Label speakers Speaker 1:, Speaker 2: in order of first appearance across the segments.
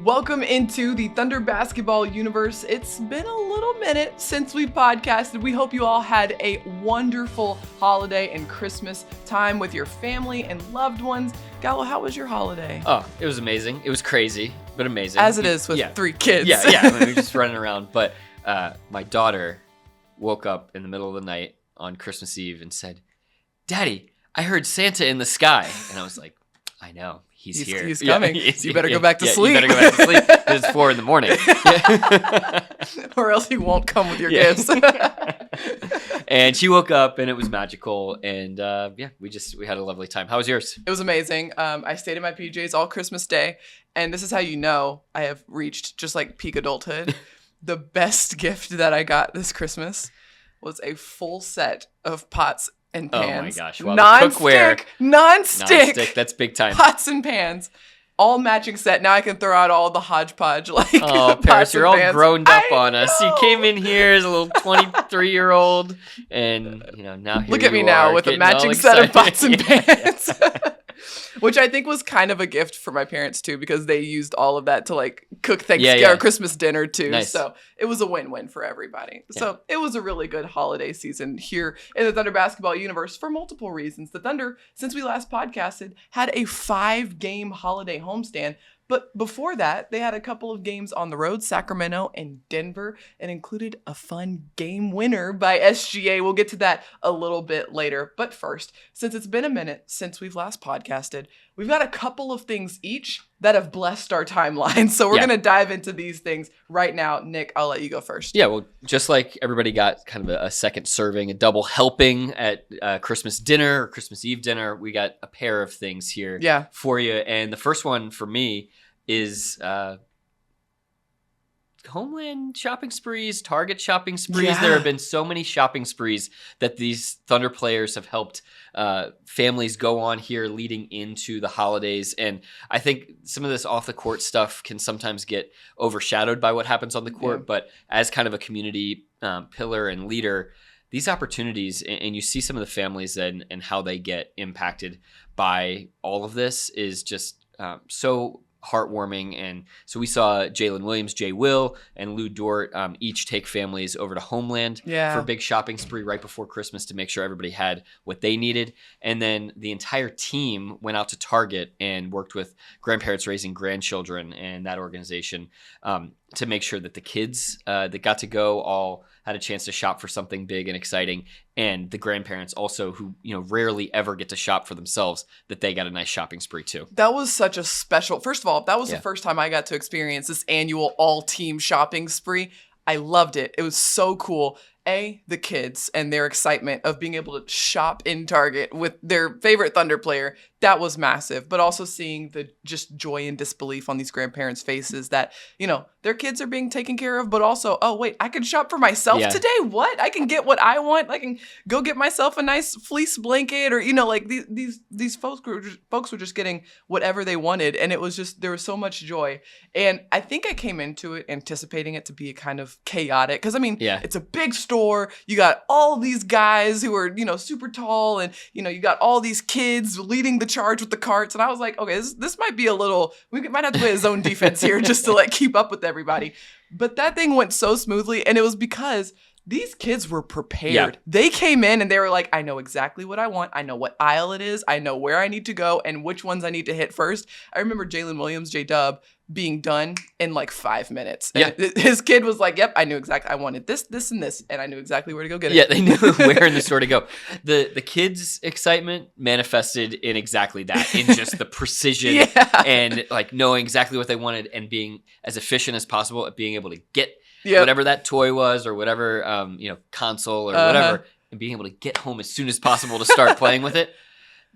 Speaker 1: Welcome into the Thunder basketball universe. It's been a little minute since we podcasted. We hope you all had a wonderful holiday and Christmas time with your family and loved ones. Gallo, how was your holiday?
Speaker 2: Oh, it was amazing. It was crazy, but amazing.
Speaker 1: As it is with 3 kids.
Speaker 2: Yeah. I mean, we were just running around. But my daughter woke up in the middle of the night on Christmas Eve and said, "Daddy, I heard Santa in the sky." And I was like, I know. He's here.
Speaker 1: He's coming.
Speaker 2: Yeah,
Speaker 1: you better go back to sleep.
Speaker 2: You better go back to sleep because it's 4 a.m.
Speaker 1: Or else he won't come with your gifts.
Speaker 2: And she woke up and it was magical. And we had a lovely time. How was yours?
Speaker 1: It was amazing. I stayed in my PJs all Christmas Day. And this is how you know I have reached just like peak adulthood. The best gift that I got this Christmas was a full set of pots and pans.
Speaker 2: Oh my gosh. Well, cookware.
Speaker 1: Non-stick.
Speaker 2: That's big time.
Speaker 1: Pots and pans. All matching set. Now I can throw out all the hodgepodge.
Speaker 2: Paris, you're all grown up on us.
Speaker 1: Know.
Speaker 2: You came in here as a little 23-year-old, and now here
Speaker 1: look at me
Speaker 2: you
Speaker 1: now
Speaker 2: are
Speaker 1: with a
Speaker 2: getting
Speaker 1: matching
Speaker 2: all
Speaker 1: set of
Speaker 2: excited.
Speaker 1: pots and pans. Which I think was kind of a gift for my parents too, because they used all of that to cook Thanksgiving or Christmas dinner too.
Speaker 2: Nice.
Speaker 1: So it was a win-win for everybody.
Speaker 2: Yeah.
Speaker 1: So it was a really good holiday season here in the Thunder basketball universe for multiple reasons. The Thunder, since we last podcasted, had a 5-game holiday homestand. But before that, they had a couple of games on the road, Sacramento and Denver, and included a fun game winner by SGA. We'll get to that a little bit later. But first, since it's been a minute since we've last podcasted, we've got a couple of things each that have blessed our timeline. So we're going to dive into these things right now. Nick, I'll let you go first.
Speaker 2: Yeah, well, just like everybody got kind of a second serving, a double helping at Christmas dinner or Christmas Eve dinner, we got a pair of things here for you. And the first one for me is Homeland shopping sprees, Target shopping sprees.
Speaker 1: Yeah.
Speaker 2: There have been so many shopping sprees that these Thunder players have helped families go on here leading into the holidays. And I think some of this off the court stuff can sometimes get overshadowed by what happens on the court. Yeah. But as kind of a community pillar and leader, these opportunities, and you see some of the families and how they get impacted by all of this is just so heartwarming. And so we saw Jalen Williams, Jay Will, and Lou Dort each take families over to Homeland for a big shopping spree right before Christmas to make sure everybody had what they needed. And then the entire team went out to Target and worked with Grandparents Raising Grandchildren and that organization to make sure that the kids that got to go all had a chance to shop for something big and exciting, and the grandparents also who rarely ever get to shop for themselves, that they got a nice shopping spree too.
Speaker 1: That was such a special. First of all, that was the first time I got to experience this annual all-team shopping spree. I loved it. It was so cool. The kids and their excitement of being able to shop in Target with their favorite Thunder player, that was massive. But also seeing the just joy and disbelief on these grandparents' faces that, their kids are being taken care of, but also, oh, wait, I can shop for myself today? What? I can get what I want? I can go get myself a nice fleece blanket or, these folks were just getting whatever they wanted. And it was just, there was so much joy. And I think I came into it anticipating it to be a kind of chaotic, because it's a big store. You got all these guys who are, super tall, and, you got all these kids leading the charge with the carts. And I was like, okay, this might be we might have to play a zone defense here just to keep up with everybody. But that thing went so smoothly. And it was because these kids were prepared. Yeah. They came in and they were like, I know exactly what I want. I know what aisle it is. I know where I need to go and which ones I need to hit first. I remember Jalen Williams, J-Dub, being done in 5 minutes. And his kid was like, yep, I knew exactly. I wanted this, this, and this. And I knew exactly where to go get it.
Speaker 2: Yeah, they knew where in the store to go. The kids' excitement manifested in exactly that, in just the precision and knowing exactly what they wanted and being as efficient as possible at being able to get whatever that toy was or whatever, console or whatever, and being able to get home as soon as possible to start playing with it.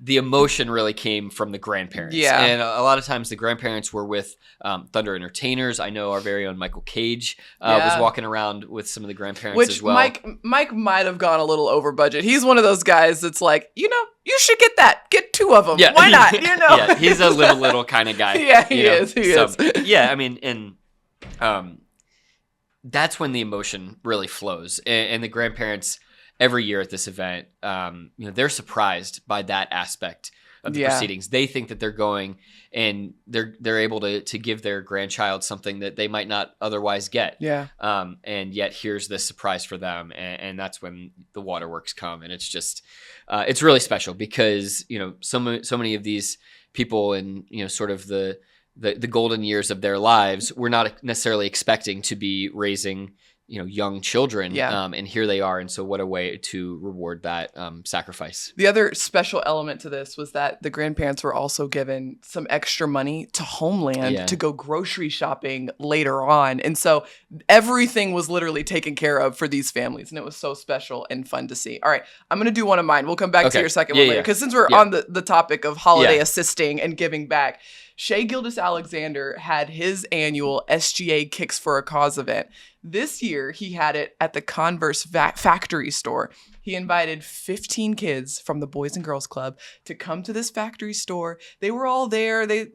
Speaker 2: The emotion really came from the grandparents. Yeah. And a lot of times the grandparents were with Thunder entertainers. I know our very own Michael Cage was walking around with some of the grandparents as well.
Speaker 1: Mike might have gone a little over budget. He's one of those guys that's like, you should get that. Get 2 of them. Yeah. Why not?
Speaker 2: Yeah, he's a live a little kind of guy.
Speaker 1: Yeah, he is. He is.
Speaker 2: Yeah, that's when the emotion really flows. And the grandparents every year at this event, they're surprised by that aspect of the proceedings. They think that they're going and they're able to give their grandchild something that they might not otherwise get.
Speaker 1: Yeah.
Speaker 2: And yet here's this surprise for them. And that's when the waterworks come. And it's just, it's really special because, so many of these people in, sort of the golden years of their lives, we're not necessarily expecting to be raising, young children. And here they are. And so what a way to reward that sacrifice.
Speaker 1: The other special element to this was that the grandparents were also given some extra money to Homeland to go grocery shopping later on. And so everything was literally taken care of for these families. And it was so special and fun to see. All right, I'm going to do one of mine. We'll come back to your second one later. Because since we're on the topic of holiday assisting and giving back, Shai Gilgeous-Alexander had his annual SGA Kicks for a Cause event. This year, he had it at the Converse factory store. He invited 15 kids from the Boys and Girls Club to come to this factory store. They were all there. They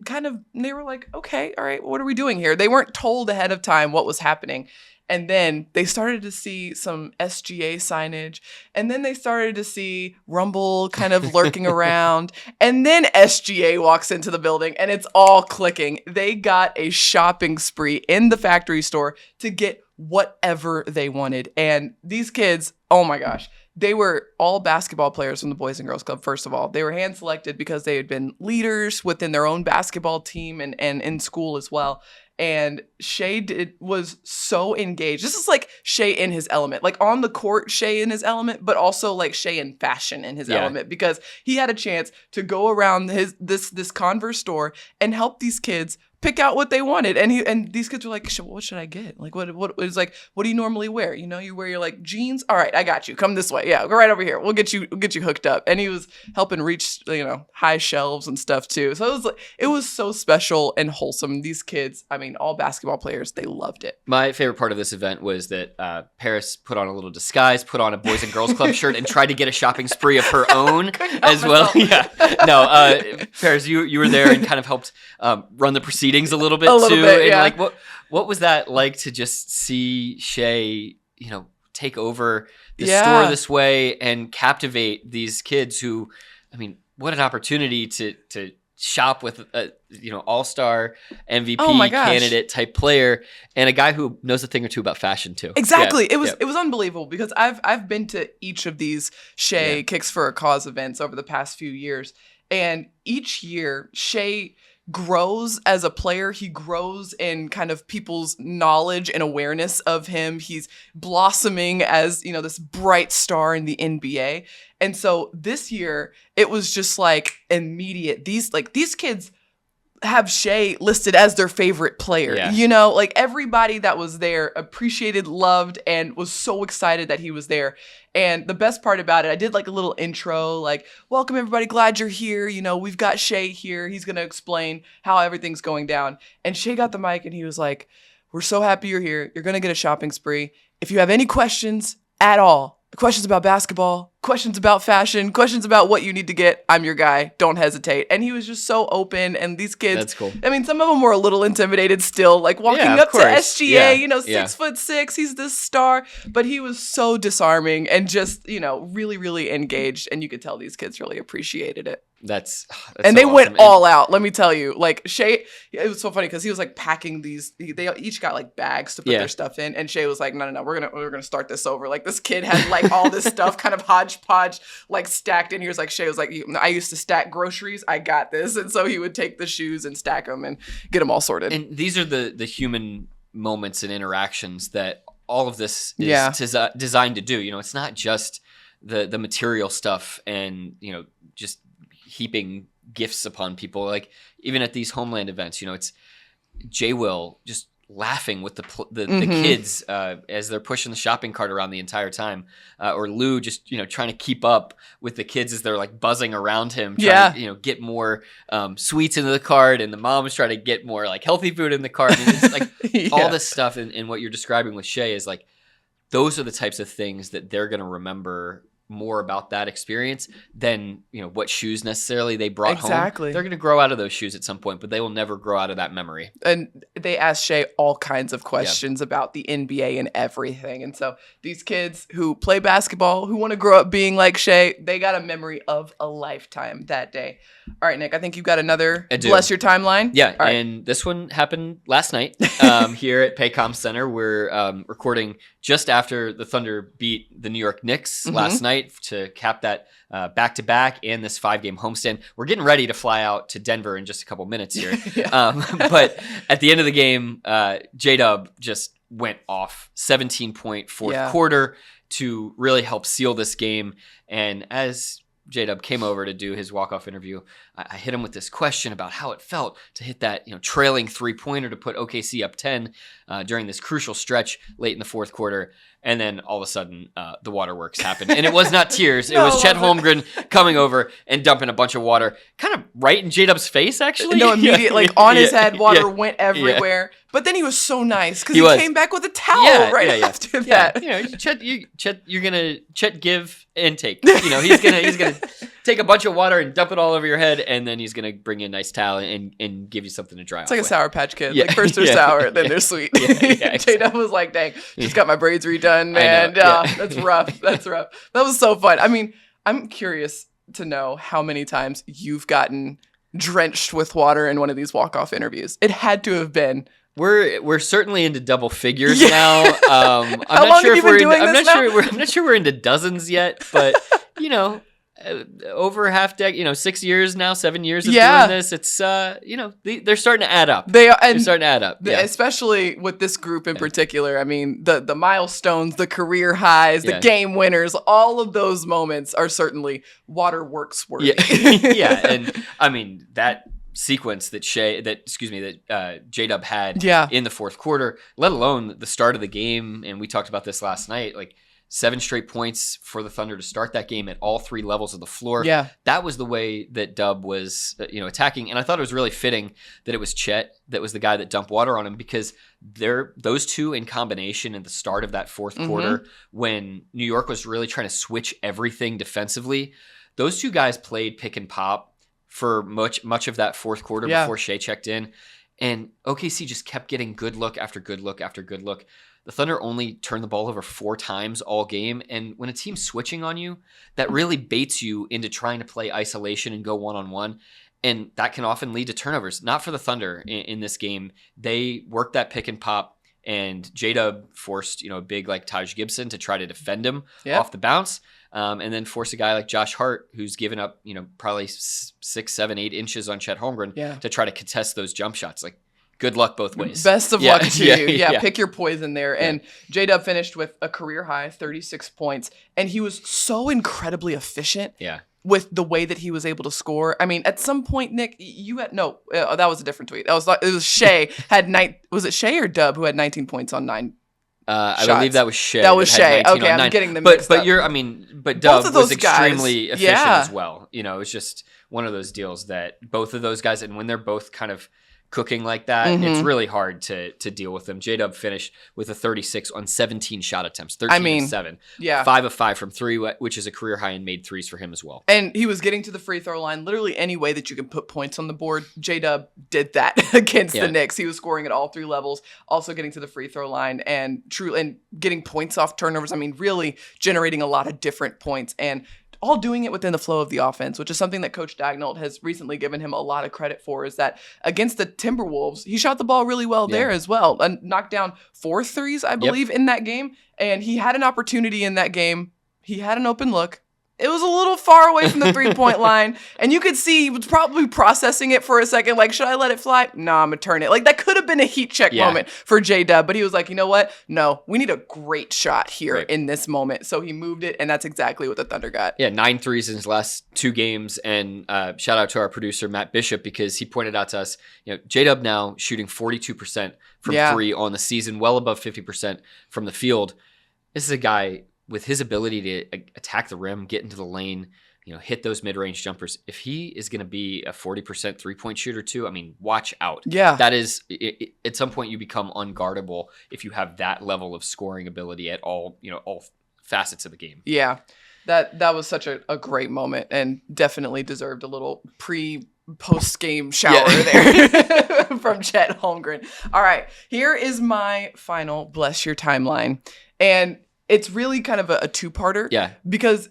Speaker 1: were like, okay, all right, what are we doing here? They weren't told ahead of time what was happening. And then they started to see some SGA signage. And then they started to see Rumble kind of lurking around. And then SGA walks into the building and it's all clicking. They got a shopping spree in the factory store to get whatever they wanted. And these kids, oh my gosh, they were all basketball players from the Boys and Girls Club, first of all. They were hand-selected because they had been leaders within their own basketball team and in school as well. And Shai was so engaged. This is like Shai in his element, like on the court, Shai in his element, but also like Shai in fashion in his element, because he had a chance to go around this Converse store and help these kids pick out what they wanted. And these kids were like, what should I get? Like, what is like, what do you normally wear? You wear your like jeans. All right, I got you. Come this way. Yeah, go right over here. We'll get you hooked up. And he was helping reach, high shelves and stuff too. So it was so special and wholesome. These kids, I mean, all basketball players, they loved it.
Speaker 2: My favorite part of this event was that Paris put on a little disguise, put on a Boys and Girls Club shirt, and tried to get a shopping spree of her own as well. Yeah. No, Paris, you were there and kind of helped run the proceedings a little bit too.
Speaker 1: Bit, yeah.
Speaker 2: And like, what was that like to just see Shai, take over the store this way and captivate these kids who, I mean, what an opportunity to shop with a all-star MVP candidate type player and a guy who knows a thing or two about fashion too.
Speaker 1: Exactly. It was unbelievable because I've been to each of these Shai Kicks for a Cause events over the past few years, and each year Shai grows as a player. He grows in kind of people's knowledge and awareness of him. He's blossoming as, this bright star in the NBA. And so this year it was just like immediate. These kids have Shai listed as their favorite player. Like everybody that was there appreciated, loved, and was so excited that he was there. And the best part about it, I did like a little intro, like, welcome everybody, glad you're here. We've got Shai here. He's going to explain how everything's going down. And Shai got the mic and he was like, we're so happy you're here. You're going to get a shopping spree. If you have any questions at all, questions about basketball, questions about fashion, questions about what you need to get, I'm your guy. Don't hesitate. And he was just so open. And these kids,
Speaker 2: that's cool.
Speaker 1: I mean, some of them were a little intimidated still, like walking up to SGA, 6'6", he's this star. But he was so disarming and just, really, really engaged. And you could tell these kids really appreciated it.
Speaker 2: That's
Speaker 1: and
Speaker 2: so
Speaker 1: they went
Speaker 2: awesome.
Speaker 1: all out. Let me tell you, like Shai, it was so funny because he was like packing these. They each got like bags to put their stuff in, and Shai was like, "No, we're gonna start this over." Like this kid had like all this stuff kind of hodgepodge, like stacked in. He was like, Shai was like, "I used to stack groceries. I got this," and so he would take the shoes and stack them and get them all sorted.
Speaker 2: And these are the human moments and interactions that all of this is designed to do. It's not just the material stuff and just heaping gifts upon people. Like even at these Homeland events, it's J. Will just laughing with the kids as they're pushing the shopping cart around the entire time, or Lou just trying to keep up with the kids as they're like buzzing around him, trying to get more sweets into the cart, and the mom is trying to get more like healthy food in the cart. And it's like all this stuff in what you're describing with Shai is like those are the types of things that they're going to remember more about that experience than what shoes necessarily they brought home.
Speaker 1: Exactly.
Speaker 2: They're going to grow out of those shoes at some point, but they will never grow out of that memory.
Speaker 1: And they asked Shea all kinds of questions about the NBA and everything. And so these kids who play basketball, who want to grow up being like Shea, they got a memory of a lifetime that day. All right, Nick, I think you've got another Bless Your Timeline.
Speaker 2: Yeah,
Speaker 1: right.
Speaker 2: And this one happened last night here at Paycom Center. We're recording just after the Thunder beat the New York Knicks last night to cap that back-to-back and this 5-game homestand. We're getting ready to fly out to Denver in just a couple minutes here. But at the end of the game, J-Dub just went off. 17-point fourth quarter to really help seal this game. And as J-Dub came over to do his walk-off interview, I hit him with this question about how it felt to hit that trailing three-pointer to put OKC up 10 during this crucial stretch late in the fourth quarter. And then all of a sudden, the waterworks happened. And it was not tears. It was Chet Holmgren coming over and dumping a bunch of water kind of right in J-Dub's face, actually.
Speaker 1: No, immediately. On his head, water went everywhere. Yeah. But then he was so nice because he came back with a towel after that.
Speaker 2: Chet, you're going to Chet give and take. He's gonna take a bunch of water and dump it all over your head, and then he's going to bring you a nice towel and give you something to dry off.
Speaker 1: It's like a Sour Patch Kid. Like first they're sour, then they're sweet.
Speaker 2: Exactly.
Speaker 1: J-Dub was like, dang, just got my braids redone, man. That's rough. That's rough. That was so fun. I mean, I'm curious to know how many times you've gotten drenched with water in one of these walk-off interviews. It had to have been.
Speaker 2: We're certainly into double figures now. I'm
Speaker 1: How long have you been doing this now?
Speaker 2: I'm not sure we're into dozens yet, but over half decade, 6 years now, 7 years of doing this. It's they're starting to add up. They're starting to add up,
Speaker 1: especially with this group in particular. I mean, the milestones, the career highs, the game winners, all of those moments are certainly waterworks worthy.
Speaker 2: And I mean that sequence that J-Dub had in the fourth quarter, let alone the start of the game, and we talked about this last night, like 7 straight points for the Thunder to start that game at all 3 levels of the floor.
Speaker 1: Yeah.
Speaker 2: That was the way that Dub was attacking, and I thought it was really fitting that it was Chet that was the guy that dumped water on him, because those two in combination at the start of that fourth quarter, when New York was really trying to switch everything defensively, those two guys played pick and pop for much of that fourth quarter before Shea checked in. And OKC just kept getting good look after good look after good look. The Thunder only turned the ball over 4 times all game. And when a team's switching on you, that really baits you into trying to play isolation and go one-on-one. And that can often lead to turnovers. Not for the Thunder in this game. They worked that pick and pop, and J-Dub forced a big like Taj Gibson to try to defend him off the bounce. And then force a guy like Josh Hart, who's given up, probably 6, 7, 8 inches on Chet Holmgren to try to contest those jump shots. Like, good luck both ways.
Speaker 1: Best of luck to you. Yeah, pick your poison there. Yeah. And J-Dub finished with a career high, 36 points. And he was so incredibly efficient with the way that he was able to score. I mean, at some point, Nick, you had, that was a different tweet. It was Shea had was it Shea or Dub who had 19 points on 9
Speaker 2: I believe that was Shea.
Speaker 1: That was Shea. Okay, I'm getting them mixed up.
Speaker 2: But Dub was extremely efficient as well. It's just one of those deals that both of those guys, and when they're both kind of cooking like that, it's really hard to deal with them. J-Dub finished with a 36 on 17 shot attempts, 13 of 7. 5 of 5 from 3, which is a career high, and made 3s for him as well.
Speaker 1: And he was getting to the free throw line literally any way that you can put points on the board. J-Dub did that against the Knicks. He was scoring at all 3 levels, also getting to the free throw line and getting points off turnovers. I mean, really generating a lot of different points and all doing it within the flow of the offense, which is something that Coach Daigneault has recently given him a lot of credit for, is that against the Timberwolves, he shot the ball really well there as well, and knocked down 4 threes, I believe, in that game. And he had an opportunity in that game. He had an open look. It was a little far away from the 3-point line, and you could see he was probably processing it for a second, like, should I let it fly? No, I'm going to turn it. Like, that could have been a heat check moment for J-Dub, but he was like, you know what? No, we need a great shot here in this moment. So he moved it, and that's exactly what the Thunder got.
Speaker 2: 9 threes in his last 2 games, and shout out to our producer, Matt Bishop, because he pointed out to us, J-Dub now shooting 42% from 3 on the season, well above 50% from the field. This is a guy with his ability to attack the rim, get into the lane, hit those mid-range jumpers. If he is going to be a 40% 3-point shooter too, I mean, watch out.
Speaker 1: Yeah.
Speaker 2: That is, at some point you become unguardable if you have that level of scoring ability at all, all facets of the game.
Speaker 1: Yeah. That was such a great moment and definitely deserved a little post-game shower there from Chet Holmgren. All right, here is my final Bless Your Timeline. And it's really kind of a two-parter.
Speaker 2: Yeah.
Speaker 1: Because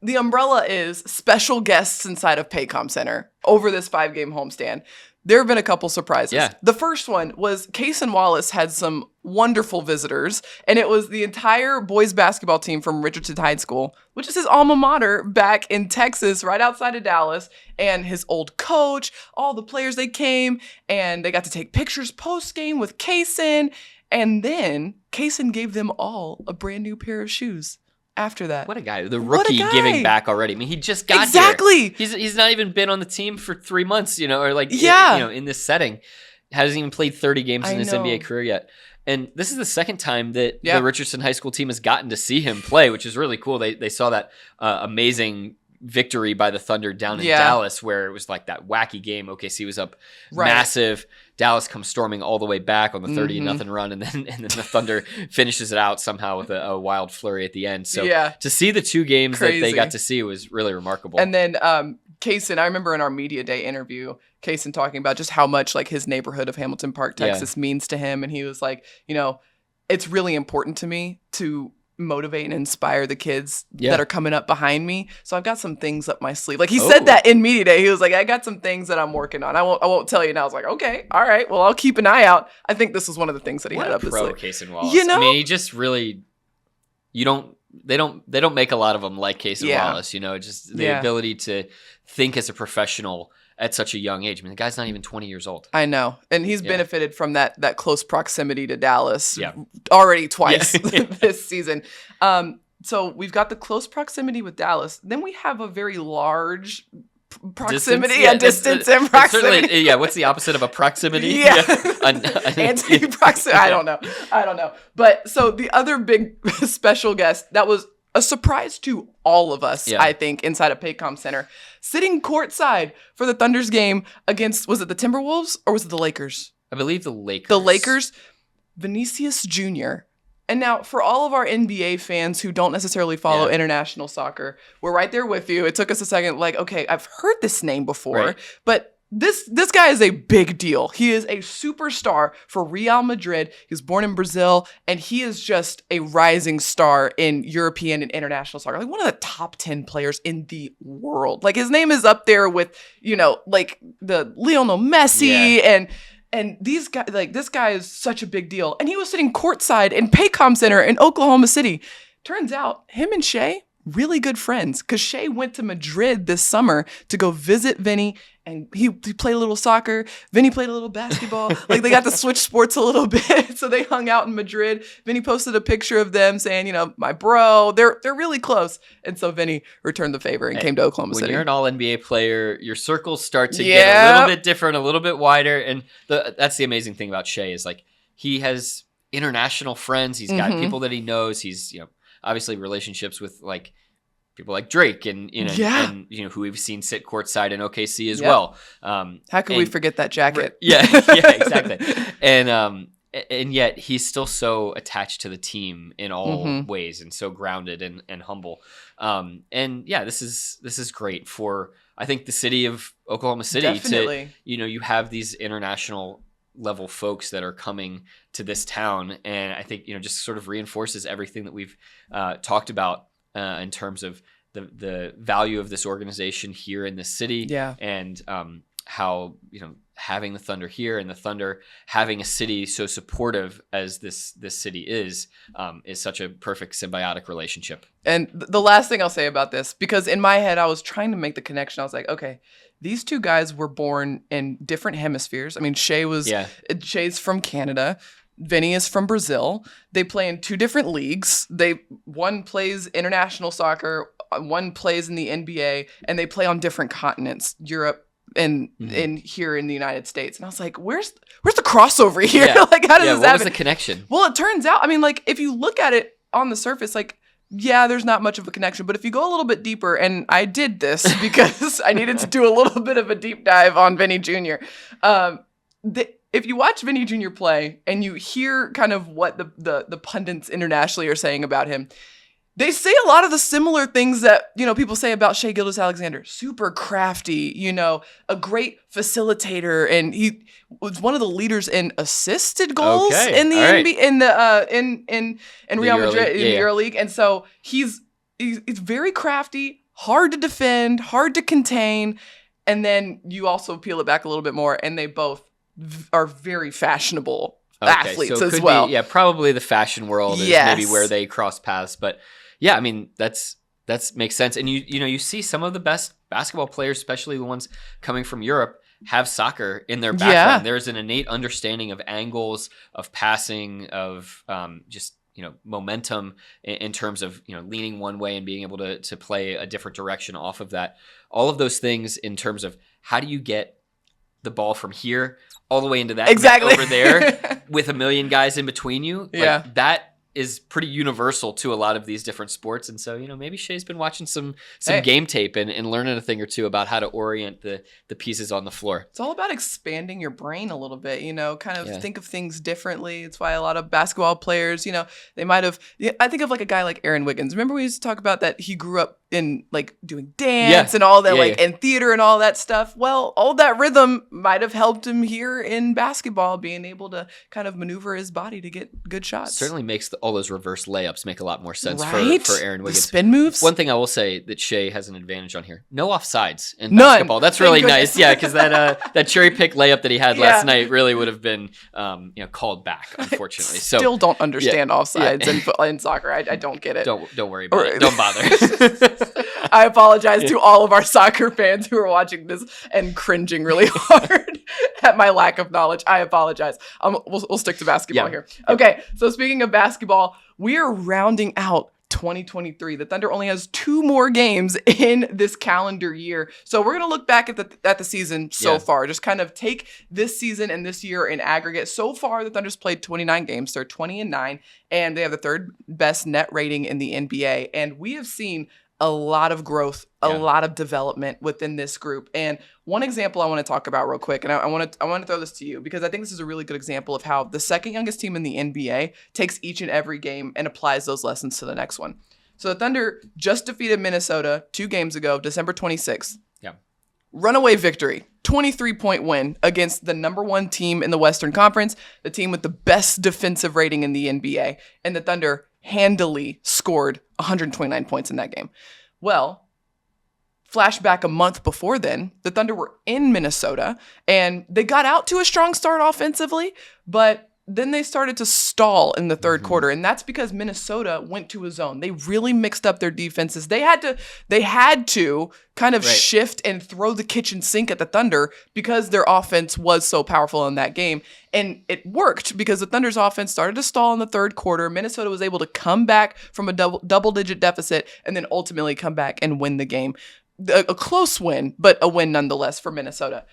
Speaker 1: the umbrella is special guests inside of Paycom Center over this 5-game homestand. There have been a couple surprises.
Speaker 2: Yeah.
Speaker 1: The first one was Case and Wallace had some wonderful visitors, and it was the entire boys basketball team from Richardson High School, which is his alma mater back in Texas, right outside of Dallas, and his old coach, all the players, they came, and they got to take pictures post-game with Kaysen, and then Kaysen gave them all a brand new pair of shoes. After that.
Speaker 2: What a guy. The rookie giving back already. I mean, he just got
Speaker 1: here.
Speaker 2: He's not even been on the team for 3 months, or like, in this setting. Hasn't even played 30 games in his NBA career yet. And this is the second time that the Richardson High School team has gotten to see him play, which is really cool. They saw that amazing victory by the Thunder down in Dallas, where it was like that wacky game. OKC was up massive. Dallas comes storming all the way back on the 30-0 run, and then the Thunder finishes it out somehow with a wild flurry at the end. So to see the 2 games that they got to see was really remarkable.
Speaker 1: And then Kaysen, I remember in our media day interview, Kaysen talking about just how much like his neighborhood of Hamilton Park, Texas means to him. And he was like, it's really important to me to motivate and inspire the kids that are coming up behind me. So I've got some things up my sleeve. Like he said that in media day. He was like, I got some things that I'm working on. I won't tell you. And I was like, okay, all right. Well, I'll keep an eye out. I think this was one of the things that he had up his sleeve.
Speaker 2: Kaysen Wallace. I mean, he just really, they don't make a lot of them like Kaysen Wallace, just the ability to think as a professional at such a young age. I mean, the guy's not even 20 years old.
Speaker 1: I know. And he's benefited from that close proximity to Dallas already twice this season. So we've got the close proximity with Dallas. Then we have a very large proximity, distance and proximity.
Speaker 2: What's the opposite of a proximity?
Speaker 1: Anti-proximity. I don't know. But so the other big special guest that was a surprise to all of us, I think, inside of Paycom Center, sitting courtside for the Thunder's game against, was it the Timberwolves or was it the Lakers?
Speaker 2: I believe the Lakers.
Speaker 1: The Lakers, Vinicius Jr. And now, for all of our NBA fans who don't necessarily follow international soccer, we're right there with you. It took us a second, like, okay, I've heard this name before, but this guy is a big deal. He is a superstar for Real Madrid. He was born in Brazil, and he is just a rising star in European and international soccer. Like one of the top 10 players in the world. Like his name is up there with, like the Lionel Messi and these guys. Like this guy is such a big deal. And he was sitting courtside in Paycom Center in Oklahoma City. Turns out him and Shea, really good friends, because Shea went to Madrid this summer to go visit Vinny, and he played a little soccer. Vinny played a little basketball. Like they got to switch sports a little bit, so they hung out in Madrid. Vinny posted a picture of them saying, my bro, they're really close. And so Vinny returned the favor and came to Oklahoma City.
Speaker 2: When you're an all-NBA player, your circles start to get a little bit different, a little bit wider, and that's the amazing thing about Shea is like he has international friends. He's got people that he knows. He's obviously relationships with like people like Drake and who we've seen sit courtside in OKC as well.
Speaker 1: How could we forget that jacket?
Speaker 2: Exactly. And yet he's still so attached to the team in all ways and so grounded and humble. This is great for I think the city of Oklahoma City. Definitely. To you have these international level folks that are coming to this town, and I think just sort of reinforces everything that we've talked about in terms of the value of this organization here in the city, and how having the Thunder here and the Thunder having a city so supportive as this city is such a perfect symbiotic relationship.
Speaker 1: And the last thing I'll say about this, because in my head I was trying to make the connection. I was like, okay, these two guys were born in different hemispheres. I mean, Shea's from Canada. Vinny is from Brazil. They play in 2 different leagues. One plays international soccer, one plays in the NBA, and they play on different continents, Europe and here in the United States. And I was like, where's the crossover here? Like, how does this happen?
Speaker 2: What was the connection?
Speaker 1: Well, it turns out, I mean, like, if you look at it on the surface, like, there's not much of a connection. But if you go a little bit deeper, and I did this because I needed to do a little bit of a deep dive on Vinny Jr., if you watch Vinny Jr. play and you hear kind of what the pundits internationally are saying about him, They say a lot of the similar things that, people say about Shai Gilgeous-Alexander. Super crafty, a great facilitator, and he was one of the leaders in assisted goals in the NBA, in Real Madrid in the EuroLeague. And so he's very crafty, hard to defend, hard to contain, and then you also peel it back a little bit more, and they both are very fashionable athletes as well.
Speaker 2: Probably the fashion world is maybe where they cross paths, but yeah, I mean that's makes sense. And you see some of the best basketball players, especially the ones coming from Europe, have soccer in their background. Yeah. There's an innate understanding of angles, of passing, of just momentum in terms of leaning one way and being able to play a different direction off of that. All of those things in terms of how do you get the ball from here all the way into that net over there with a million guys in between you. Like, that is pretty universal to a lot of these different sports. And so, maybe Shai's been watching some game tape and learning a thing or two about how to orient the pieces on the floor.
Speaker 1: It's all about expanding your brain a little bit, kind of think of things differently. It's why a lot of basketball players, they might have, I think of like a guy like Aaron Wiggins. Remember we used to talk about that he grew up in like doing dance and all that, and theater and all that stuff. Well, all that rhythm might have helped him here in basketball, being able to kind of maneuver his body to get good shots.
Speaker 2: Certainly makes all those reverse layups make a lot more sense for Aaron Wiggins.
Speaker 1: The spin moves.
Speaker 2: One thing I will say that Shai has an advantage on here: no offsides in basketball. That's really nice. Yeah, because that cherry pick layup that he had last night really would have been called back, unfortunately. So
Speaker 1: still don't understand offsides in soccer. I don't get it.
Speaker 2: Don't worry about it. Don't bother.
Speaker 1: I apologize to all of our soccer fans who are watching this and cringing really hard at my lack of knowledge. I apologize. We'll stick to basketball here. Okay, so speaking of basketball, we are rounding out 2023. The Thunder only has 2 more games in this calendar year. So we're going to look back at the season so far. Just kind of take this season and this year in aggregate. So far, the Thunder's played 29 games. They're 20-9, and they have the 3rd best net rating in the NBA. And we have seen a lot of growth, a lot of development within this group. And one example I want to talk about real quick, and I want to throw this to you because I think this is a really good example of how the second youngest team in the NBA takes each and every game and applies those lessons to the next one. So the Thunder just defeated Minnesota 2 games ago, December 26th. Yeah. Runaway victory, 23-point win against the number 1 team in the Western Conference, the team with the best defensive rating in the NBA. And the Thunder handily scored 129 points in that game. Well, flashback a month before then, the Thunder were in Minnesota, and they got out to a strong start offensively, but then they started to stall in the third quarter, and that's because Minnesota went to a zone. They really mixed up their defenses. They had to kind of shift and throw the kitchen sink at the Thunder because their offense was so powerful in that game. And it worked because the Thunder's offense started to stall in the third quarter. Minnesota was able to come back from a double-digit deficit and then ultimately come back and win the game. A close win, but a win nonetheless for Minnesota.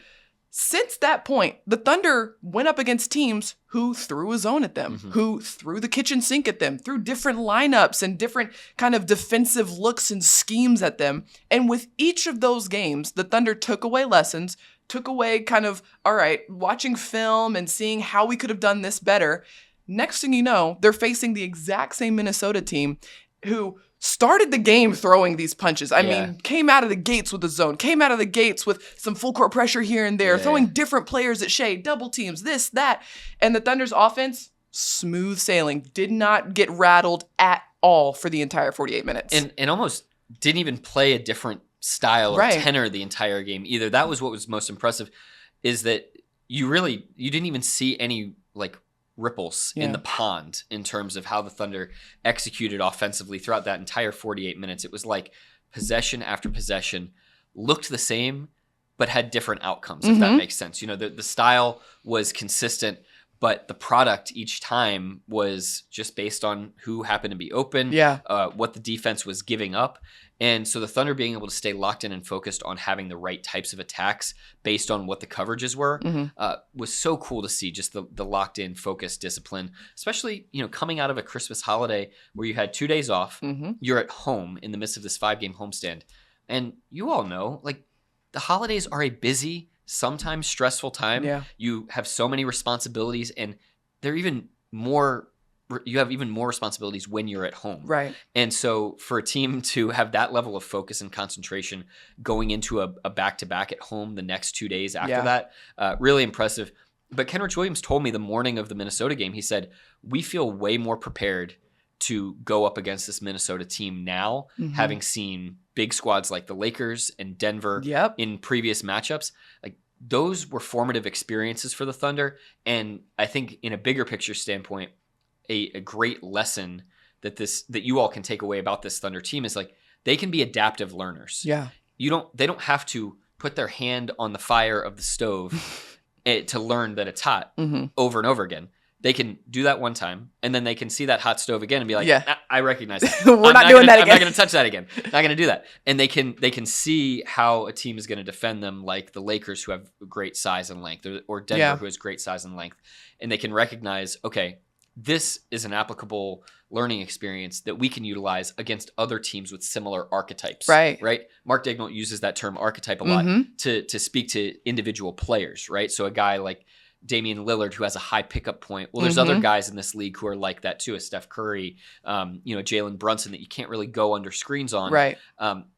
Speaker 1: Since that point, the Thunder went up against teams who threw a zone at them, who threw the kitchen sink at them, threw different lineups and different kind of defensive looks and schemes at them. And with each of those games, the Thunder took away lessons, took away kind of, all right, watching film and seeing how we could have done this better. Next thing you know, they're facing the exact same Minnesota team who started the game throwing these punches. I mean, came out of the gates with the zone, came out of the gates with some full court pressure here and there, throwing different players at Shai, double teams, this, that. And the Thunder's offense, smooth sailing, did not get rattled at all for the entire 48 minutes.
Speaker 2: And almost didn't even play a different style or tenor the entire game either. That was what was most impressive, is that you didn't even see any ripples in the pond in terms of how the Thunder executed offensively throughout that entire 48 minutes. It was like possession after possession looked the same, but had different outcomes, if that makes sense. The style was consistent, but the product each time was just based on who happened to be open, what the defense was giving up. And so the Thunder being able to stay locked in and focused on having the right types of attacks based on what the coverages were was so cool to see, just the locked in, focused discipline, especially, coming out of a Christmas holiday where you had 2 days off, you're at home in the midst of this 5-game homestand. And you all know, the holidays are a busy, sometimes stressful time. Yeah. You have so many responsibilities, and they're even more you have even more responsibilities when you're at home.
Speaker 1: Right.
Speaker 2: And so for a team to have that level of focus and concentration going into a back-to-back at home the next 2 days after that, really impressive. But Kenrich Williams told me the morning of the Minnesota game, he said, we feel way more prepared to go up against this Minnesota team now, having seen big squads like the Lakers and Denver in previous matchups. Like, those were formative experiences for the Thunder. And I think in a bigger picture standpoint, a great lesson that you all can take away about this Thunder team is like, they can be adaptive learners.
Speaker 1: Yeah.
Speaker 2: They don't have to put their hand on the fire of the stove to learn that it's hot over and over again. They can do that one time, and then they can see that hot stove again and be like, I recognize it.
Speaker 1: We're not doing that again.
Speaker 2: I'm not going to touch that again. Not going to do that. And they can see how a team is going to defend them, like the Lakers, who have great size and length, or Denver, who has great size and length. And they can recognize, okay, this is an applicable learning experience that we can utilize against other teams with similar archetypes.
Speaker 1: Right.
Speaker 2: Mark Daigneault uses that term archetype a lot to speak to individual players, right? So a guy like Damian Lillard, who has a high pickup point. Well, there's other guys in this league who are like that too, a Steph Curry, Jalen Brunson, that you can't really go under screens on.
Speaker 1: Right.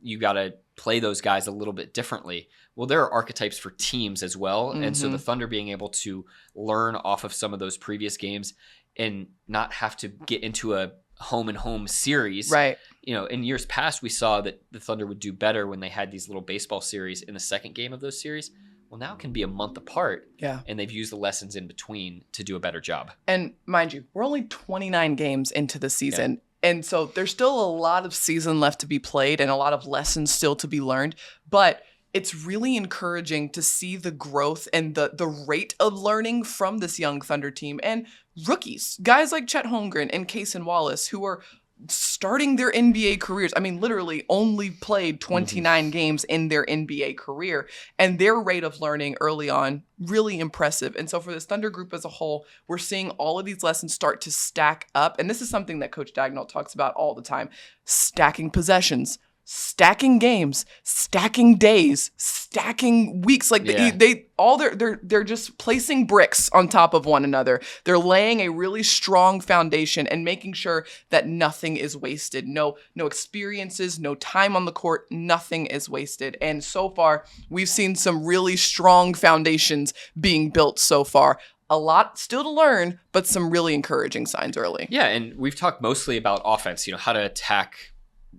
Speaker 2: You got to play those guys a little bit differently. Well, there are archetypes for teams as well. And so the Thunder being able to learn off of some of those previous games and not have to get into a home and home series.
Speaker 1: Right.
Speaker 2: In years past, we saw that the Thunder would do better when they had these little baseball series in the second game of those series. Well, now it can be a month apart.
Speaker 1: Yeah.
Speaker 2: And they've used the lessons in between to do a better job.
Speaker 1: And mind you, we're only 29 games into the season. Yeah. And so there's still a lot of season left to be played and a lot of lessons still to be learned. But it's really encouraging to see the growth and the rate of learning from this young Thunder team and rookies, guys like Chet Holmgren and Cason Wallace, who are starting their NBA careers. I mean, literally only played 29 games in their NBA career, and their rate of learning early on, really impressive. And so for this Thunder group as a whole, we're seeing all of these lessons start to stack up. And this is something that Coach Daigneault talks about all the time: stacking possessions, stacking games, stacking days, stacking weeks. Like they're just placing bricks on top of one another. They're laying a really strong foundation and making sure that nothing is wasted. No experiences, no time on the court, nothing is wasted. And so far, we've seen some really strong foundations being built so far. A lot still to learn, but some really encouraging signs early.
Speaker 2: Yeah, and we've talked mostly about offense, how to attack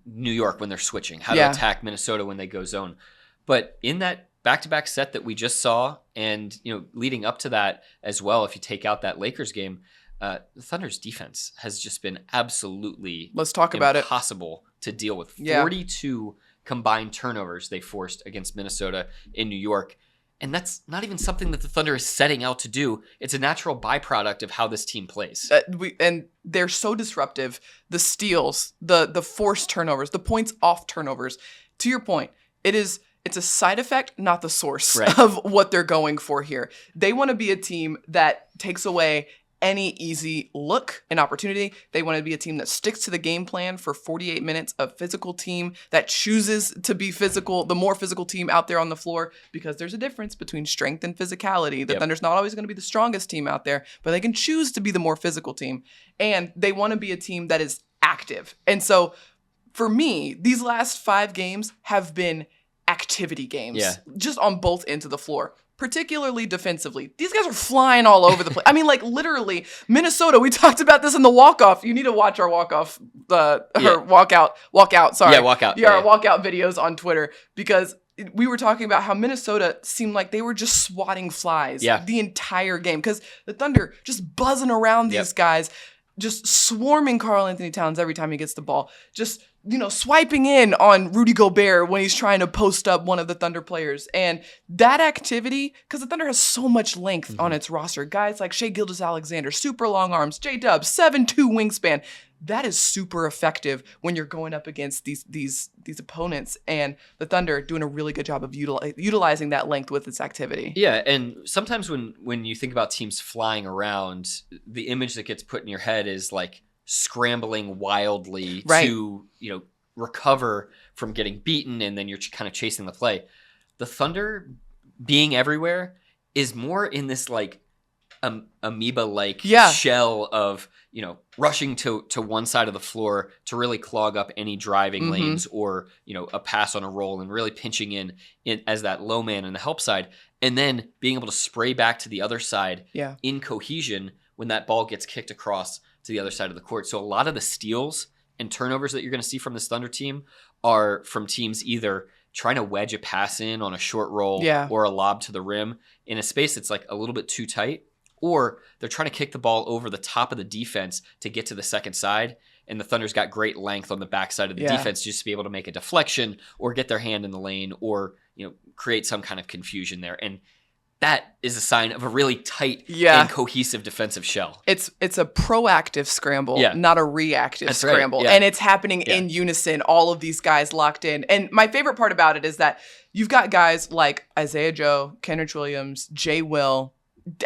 Speaker 2: New York when they're switching, how to attack Minnesota when they go zone. But in that back-to-back set that we just saw, and leading up to that as well, if you take out that Lakers game, the Thunder's defense has just been absolutely impossible to deal with. 42 combined turnovers they forced against Minnesota in New York. And that's not even something that the Thunder is setting out to do. It's a natural byproduct of how this team plays.
Speaker 1: And they're so disruptive. The steals, the forced turnovers, the points off turnovers. To your point, it's a side effect, not the source of what they're going for here. They want to be a team that takes away any easy look and opportunity. They want to be a team that sticks to the game plan for 48 minutes, a physical team that chooses to be physical, the more physical team out there on the floor, because there's a difference between strength and physicality. The Thunder's not always going to be the strongest team out there, but they can choose to be the more physical team. And they want to be a team that is active. And so for me, these last 5 games have been activity games, just on both ends of the floor. Particularly defensively. These guys are flying all over the place. I mean, like, literally, Minnesota, we talked about this in the walk-off. You need to watch our walk-off, or walkout, sorry.
Speaker 2: Yeah, walkout.
Speaker 1: Our walkout videos on Twitter, because we were talking about how Minnesota seemed like they were just swatting flies the entire game, because the Thunder just buzzing around these guys, just swarming Karl Anthony Towns every time he gets the ball, just swiping in on Rudy Gobert when he's trying to post up one of the Thunder players. And that activity, because the Thunder has so much length on its roster, guys like Shai Gilgeous-Alexander, super long arms, J-Dub, 7'2" wingspan, that is super effective when you're going up against these opponents. And the Thunder doing a really good job of utilizing that length with its activity.
Speaker 2: Yeah, and sometimes when you think about teams flying around, the image that gets put in your head is like scrambling wildly to recover from getting beaten, and then you're kind of chasing the play. The Thunder being everywhere is more in this like amoeba-like
Speaker 1: Yeah.
Speaker 2: shell of, rushing to one side of the floor to really clog up any driving lanes or, a pass on a roll and really pinching in as that low man in the help side. And then being able to spray back to the other side in cohesion when that ball gets kicked across to the other side of the court. So a lot of the steals and turnovers that you're going to see from this Thunder team are from teams either trying to wedge a pass in on a short roll or a lob to the rim in a space that's like a little bit too tight, or they're trying to kick the ball over the top of the defense to get to the second side. And the Thunder's got great length on the backside of the defense just to be able to make a deflection or get their hand in the lane or, create some kind of confusion there. And that is a sign of a really tight and cohesive defensive shell.
Speaker 1: It's a proactive scramble, not a reactive scramble.
Speaker 2: Right. Yeah.
Speaker 1: And it's happening in unison, all of these guys locked in. And my favorite part about it is that you've got guys like Isaiah Joe, Kenrich Williams, Jay Will,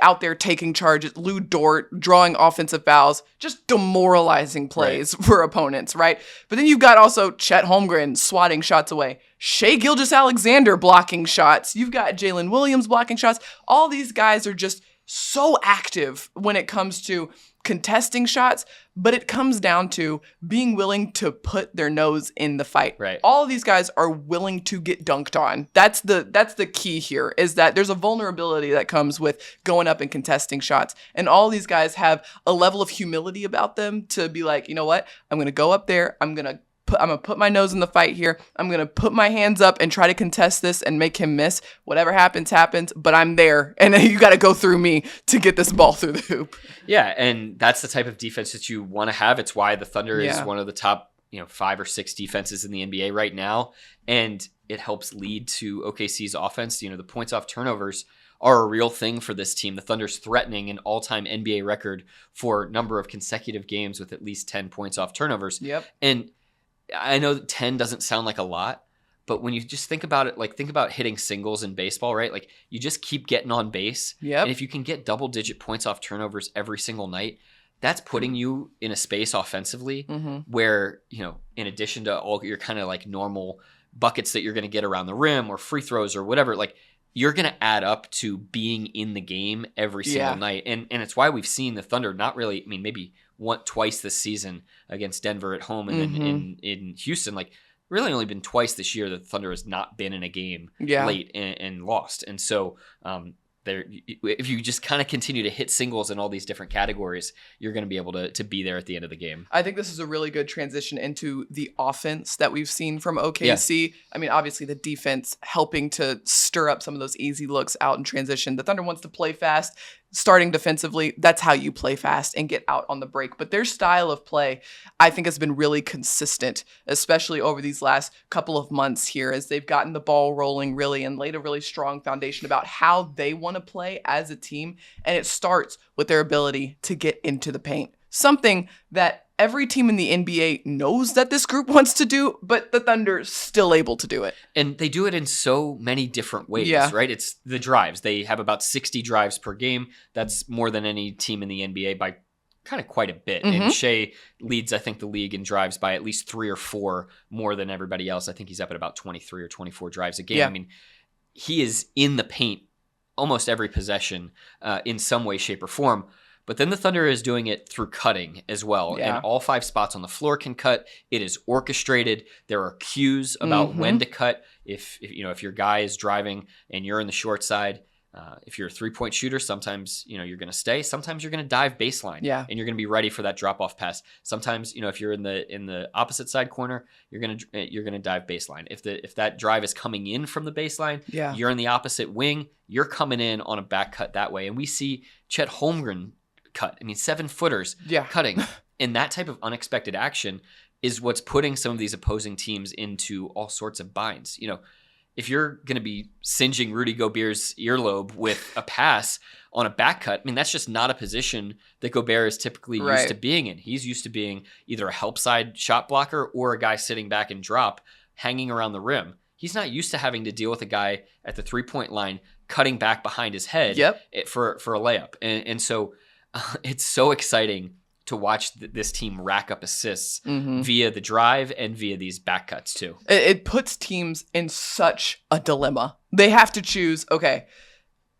Speaker 1: out there taking charges, Lou Dort drawing offensive fouls, just demoralizing plays for opponents, right? But then you've got also Chet Holmgren swatting shots away, Shai Gilgeous-Alexander blocking shots, you've got Jalen Williams blocking shots. All these guys are just so active when it comes to contesting shots, but it comes down to being willing to put their nose in the fight.
Speaker 2: Right.
Speaker 1: All of these guys are willing to get dunked on. That's the key here, is that there's a vulnerability that comes with going up and contesting shots. And all these guys have a level of humility about them to be like, you know what? I'm going to go up there. I'm going to put my nose in the fight here. I'm going to put my hands up and try to contest this and make him miss. Whatever happens, but I'm there. And you got to go through me to get this ball through the hoop.
Speaker 2: Yeah, and that's the type of defense that you want to have. It's why the Thunder is one of the top, 5 or 6 defenses in the NBA right now. And it helps lead to OKC's offense. The points off turnovers are a real thing for this team. The Thunder's threatening an all-time NBA record for number of consecutive games with at least 10 points off turnovers.
Speaker 1: Yep.
Speaker 2: And I know that 10 doesn't sound like a lot, but when you just think about it, think about hitting singles in baseball, right? Like, you just keep getting on base.
Speaker 1: Yep.
Speaker 2: And if you can get double-digit points off turnovers every single night, that's putting you in a space offensively where, in addition to all your kind of like normal buckets that you're going to get around the rim or free throws or whatever, like, you're going to add up to being in the game every single night. And it's why we've seen the Thunder not really, maybe twice this season against Denver at home and then in Houston, like, really only been twice this year that the Thunder has not been in a game late and lost. And so if you just kind of continue to hit singles in all these different categories, you're going to be able to be there at the end of the game.
Speaker 1: I think this is a really good transition into the offense that we've seen from OKC. Yeah. Obviously the defense helping to stir up some of those easy looks out in transition. The Thunder wants to play fast. Starting defensively, that's how you play fast and get out on the break. But their style of play, I think, has been really consistent, especially over these last couple of months here, as they've gotten the ball rolling really and laid a really strong foundation about how they want to play as a team. And it starts with their ability to get into the paint. Something that every team in the NBA knows that this group wants to do, but the Thunder's still able to do it.
Speaker 2: And they do it in so many different ways, right? It's the drives. They have about 60 drives per game. That's more than any team in the NBA by kind of quite a bit. And Shai leads, I think, the league in drives by at least 3 or 4 more than everybody else. I think he's up at about 23 or 24 drives a game.
Speaker 1: Yeah.
Speaker 2: He is in the paint almost every possession in some way, shape, or form. But then the Thunder is doing it through cutting as well. Yeah. And all 5 spots on the floor can cut. It is orchestrated. There are cues about when to cut. If your guy is driving and you're in the short side, if you're a 3-point shooter, sometimes you're going to stay. Sometimes you're going to dive baseline. Yeah. And you're going to be ready for that drop off pass. Sometimes if you're in the opposite side corner, you're going to dive baseline. If that drive is coming in from the baseline, you're in the opposite wing. You're coming in on a back cut that way. And we see Chet Holmgren cut. 7-footers cutting. And that type of unexpected action is what's putting some of these opposing teams into all sorts of binds. If you're going to be singeing Rudy Gobert's earlobe with a pass on a back cut, that's just not a position that Gobert is typically used to being in. He's used to being either a help side shot blocker or a guy sitting back and drop, hanging around the rim. He's not used to having to deal with a guy at the 3-point line cutting back behind his head for a layup. And so it's so exciting to watch this team rack up assists via the drive and via these back cuts too.
Speaker 1: It puts teams in such a dilemma. They have to choose, okay,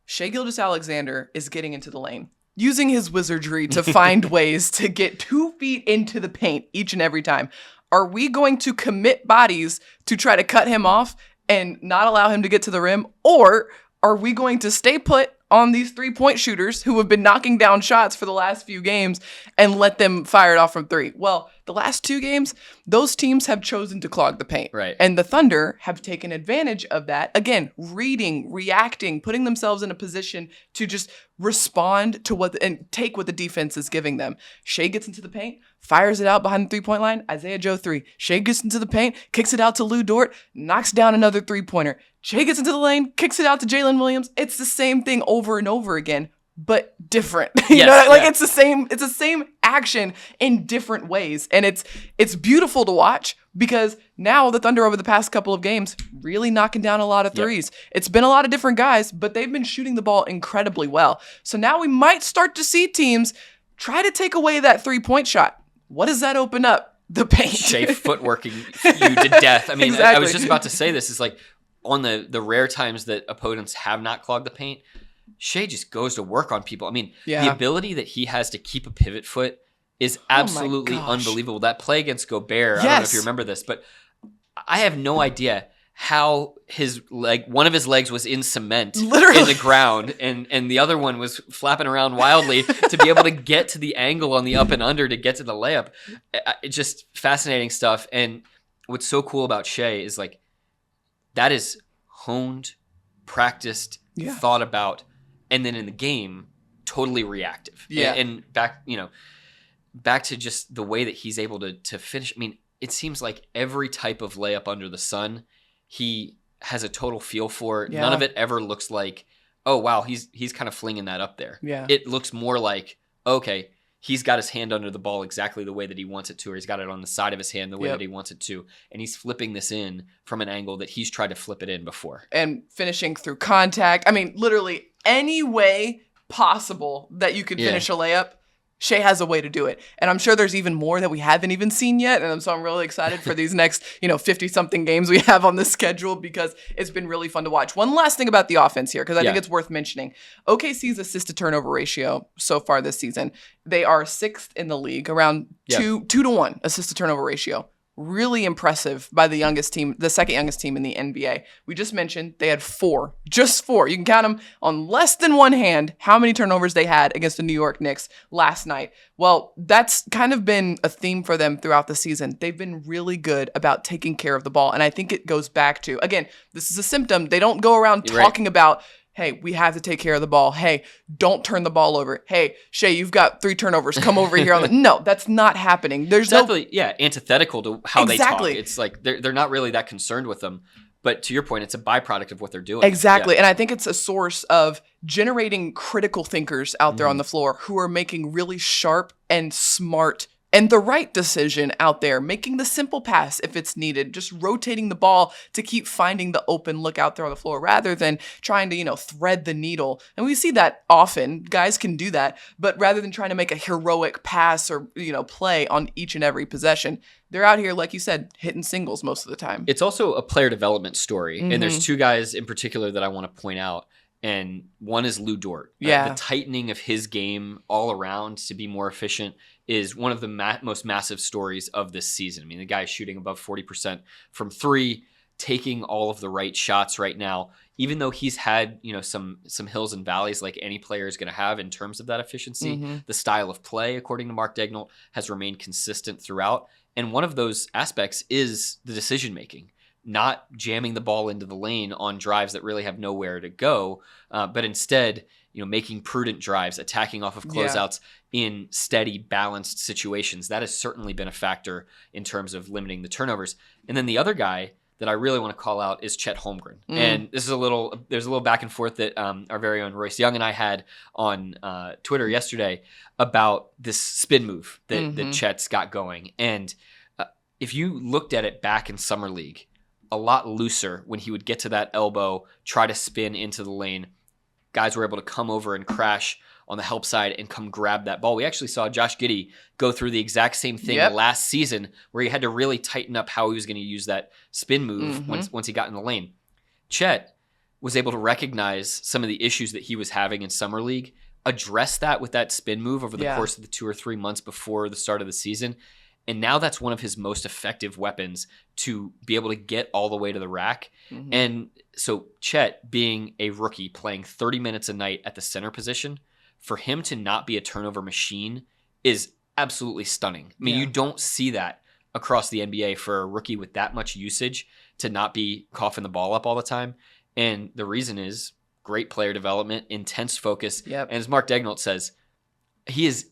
Speaker 1: Shai Gilgeous-Alexander is getting into the lane. using his wizardry to find ways to get 2 feet into the paint each and every time. Are we going to commit bodies to try to cut him off and not allow him to get to the rim? Or are we going to stay put on these 3-point shooters who have been knocking down shots for the last few games and let them fire it off from 3? Well, the last 2 games, those teams have chosen to clog the paint.
Speaker 2: Right.
Speaker 1: And the Thunder have taken advantage of that. Again, reading, reacting, putting themselves in a position to just respond to and take what the defense is giving them. Shea gets into the paint, fires it out behind the 3-point line. Isaiah Joe 3. Shea gets into the paint, kicks it out to Lou Dort, knocks down another 3-pointer. Shea gets into the lane, kicks it out to Jalen Williams. It's the same thing over and over again, but different. It's the same action in different ways. And it's beautiful to watch because now the Thunder over the past couple of games really knocking down a lot of threes. Yep. It's been a lot of different guys, but they've been shooting the ball incredibly well. So now we might start to see teams try to take away that 3-point shot. What does that open up? The paint.
Speaker 2: Shea footworking you to death. I mean, exactly. I was just about to say this. Is like on the rare times that opponents have not clogged the paint, Shea just goes to work on people. I mean, the ability that he has to keep a pivot foot is absolutely unbelievable. That play against Gobert, I don't know if you remember this, but I have no idea how one of his legs was in cement in the ground and the other one was flapping around wildly to be able to get to the angle on the up and under to get to the layup. It's just fascinating stuff. And what's so cool about Shea is like that is honed, practiced, thought about, and then in the game, totally reactive.
Speaker 1: Yeah.
Speaker 2: And back to just the way that he's able to finish. I mean, it seems like every type of layup under the sun, he has a total feel for. Yeah. None of it ever looks like, oh, wow, he's kind of flinging that up there.
Speaker 1: Yeah.
Speaker 2: It looks more like, okay, he's got his hand under the ball exactly the way that he wants it to, or he's got it on the side of his hand the way that he wants it to, and he's flipping this in from an angle that he's tried to flip it in before.
Speaker 1: And finishing through contact. I mean, literally any way possible that you could finish a layup, Shea has a way to do it. And I'm sure there's even more that we haven't even seen yet. And so I'm really excited for these next, 50-something games we have on the schedule because it's been really fun to watch. One last thing about the offense here, because I think it's worth mentioning. OKC's assist-to-turnover ratio so far this season, they are 6th in the league, around 2 to 1 assist-to-turnover ratio. Really impressive by the second youngest team in the NBA. We just mentioned they had 4, just 4. You can count them on less than one hand how many turnovers they had against the New York Knicks last night. Well, that's kind of been a theme for them throughout the season. They've been really good about taking care of the ball. And I think it goes back to, again, this is a symptom. They don't go around talking about, hey, we have to take care of the ball. Hey, don't turn the ball over. Hey, Shea, you've got 3 turnovers. Come over here. No, that's not happening. There's
Speaker 2: antithetical to how they talk. It's like they're not really that concerned with them. But to your point, it's a byproduct of what they're doing.
Speaker 1: Exactly. Yeah. And I think it's a source of generating critical thinkers out there on the floor who are making really sharp and smart and the right decision out there, making the simple pass if it's needed, just rotating the ball to keep finding the open look out there on the floor rather than trying to, thread the needle. And we see that often. Guys can do that. But rather than trying to make a heroic pass or, play on each and every possession, they're out here, like you said, hitting singles most of the time.
Speaker 2: It's also a player development story. And there's 2 guys in particular that I want to point out. And one is Lou Dort. The tightening of his game all around to be more efficient is one of the most massive stories of this season. I mean, the guy is shooting above 40% from 3, taking all of the right shots right now, even though he's had, some hills and valleys like any player is going to have in terms of that efficiency. The style of play, according to Mark Daigneault, has remained consistent throughout. And one of those aspects is the decision-making. Not jamming the ball into the lane on drives that really have nowhere to go, but instead, making prudent drives, attacking off of closeouts in steady, balanced situations. That has certainly been a factor in terms of limiting the turnovers. And then the other guy that I really want to call out is Chet Holmgren. And this is there's a little back and forth that our very own Royce Young and I had on Twitter yesterday about this spin move that Chet's got going. And if you looked at it back in Summer League, a lot looser when he would get to that elbow, try to spin into the lane. Guys were able to come over and crash on the help side and come grab that ball. We actually saw Josh Giddey go through the exact same thing last season where he had to really tighten up how he was going to use that spin move once he got in the lane. Chet was able to recognize some of the issues that he was having in Summer League, address that with that spin move over the
Speaker 1: Yeah.
Speaker 2: course of the 2 or 3 months before the start of the season. And now that's one of his most effective weapons to be able to get all the way to the rack.
Speaker 1: Mhm.
Speaker 2: And so Chet, being a rookie, playing 30 minutes a night at the center position, for him to not be a turnover machine is absolutely stunning. I mean,
Speaker 1: Yeah.
Speaker 2: you don't see that across the NBA for a rookie with that much usage to not be coughing the ball up all the time. And the reason is great player development, intense focus.
Speaker 1: Yep.
Speaker 2: And as Mark Daigneault says, he is,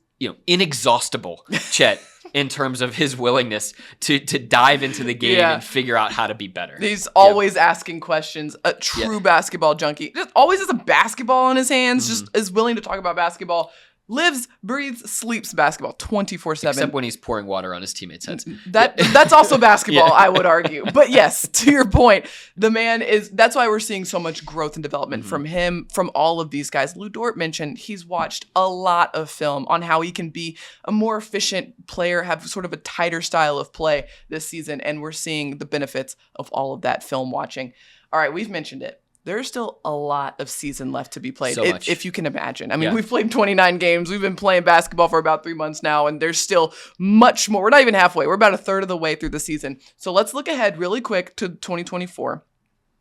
Speaker 2: inexhaustible, Chet, in terms of his willingness to dive into the game
Speaker 1: Yeah.
Speaker 2: and figure out how to be better.
Speaker 1: He's always asking questions. A true basketball junkie. Just always has a basketball in his hands. Just is willing to talk about basketball. Lives, breathes, sleeps basketball 24/7.
Speaker 2: Except when he's pouring water on his teammates' heads.
Speaker 1: That's also basketball,
Speaker 2: Yeah.
Speaker 1: I would argue. But yes, to your point, the man that's why we're seeing so much growth and development from him, from all of these guys. Lou Dort mentioned he's watched a lot of film on how he can be a more efficient player, have sort of a tighter style of play this season, and we're seeing the benefits of all of that film watching. All right, we've mentioned it. There's still a lot of season left to be played,
Speaker 2: So much.
Speaker 1: if you can imagine. I mean,
Speaker 2: Yeah.
Speaker 1: we've played 29 games. We've been playing basketball for about 3 months now, and there's still much more. We're not even halfway. We're about a third of the way through the season. So let's look ahead really quick to 2024.